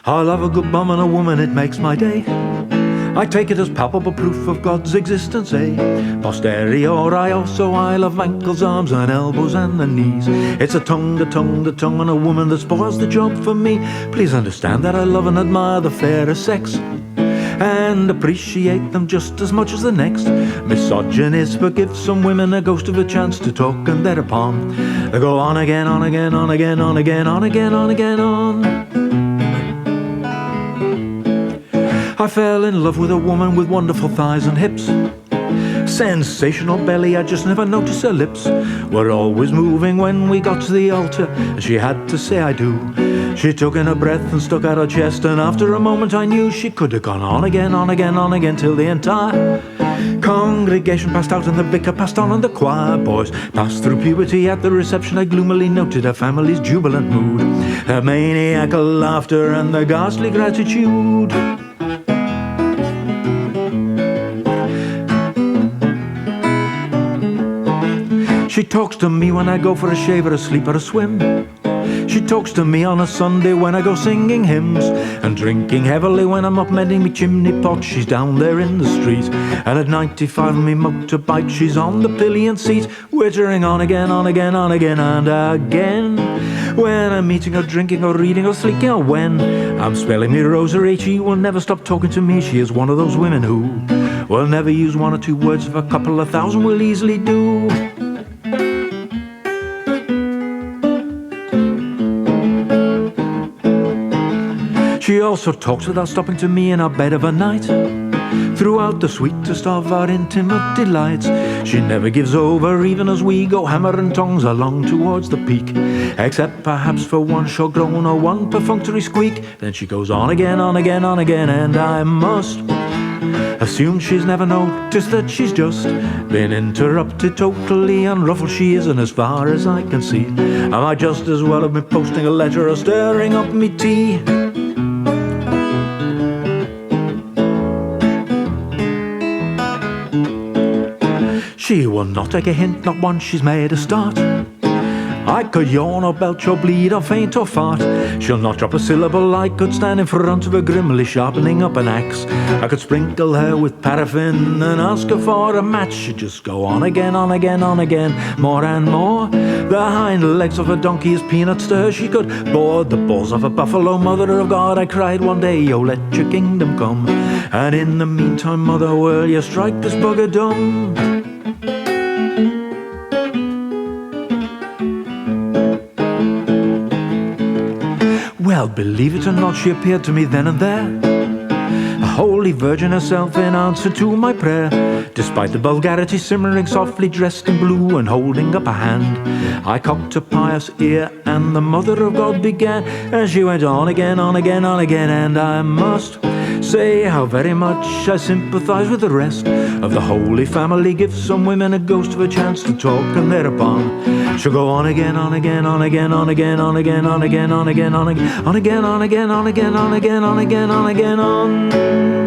I love a good bum and a woman, it makes my day. I take it as palpable proof of God's existence, posteriori, so I love ankles, arms and elbows and the knees. It's the tongue on a woman that spoils the job for me. Please understand that I love and admire the fairer sex and appreciate them just as much as the next. Misogynist, but give some women a ghost of a chance to talk, and thereupon they go on again, on again, on again, on again, on again, on again, on. I fell in love with a woman with wonderful thighs and hips, sensational belly, I just never noticed her lips were always moving when we got to the altar, and she had to say I do. She took in a breath and stuck out her chest, and after a moment I knew she could have gone on again, on again, on again, till the entire congregation passed out and the vicar passed on and the choir boys passed through puberty. At the reception I gloomily noted her family's jubilant mood, her maniacal laughter and the ghastly gratitude. She talks to me when I go for a shave or a sleep or a swim. She talks to me on a Sunday when I go singing hymns and drinking heavily when I'm up mending me chimney pot. She's down there in the street, and at 95 on me motorbike she's on the pillion seat, wittering on again, on again, on again and again. When I'm eating or drinking or reading or sleeping, or when I'm spelling me rosary, she will never stop talking to me. She is one of those women who will never use one or two words if a couple of thousand will easily do. She also talks without stopping to me in our bed of a night, throughout the sweetest of our intimate delights. She never gives over even as we go hammer and tongs along towards the peak, except perhaps for one short groan or one perfunctory squeak. Then she goes on again, on again, on again, and I must assume she's never noticed that she's just been interrupted. Totally unruffled she is, and as far as I can see, I might just as well have been posting a letter or stirring up me tea. She will not take a hint, not once she's made a start. I could yawn or belch or bleed or faint or fart. She'll not drop a syllable. I could stand in front of her grimly sharpening up an axe. I could sprinkle her with paraffin and ask her for a match. She'd just go on again, on again, on again, more and more. The hind legs of a donkey is peanuts to her. She could board the balls of a buffalo. Mother of God, I cried one day, oh, let your kingdom come. And in the meantime, mother, will you strike this bugger dumb? Well, believe it or not, she appeared to me then and there, a holy virgin herself in answer to my prayer. Despite the vulgarity, simmering softly dressed in blue and holding up a hand, I cocked a pious ear and the Mother of God began, and she went on again, on again, on again. And I must say how very much I sympathize with the rest of the Holy Family. Give some women a ghost of a chance to talk, and thereupon she'll go on again, on again, on again, on again, on again, on again, on again, on again, on again, on again, on again, on again, on again, on again, on.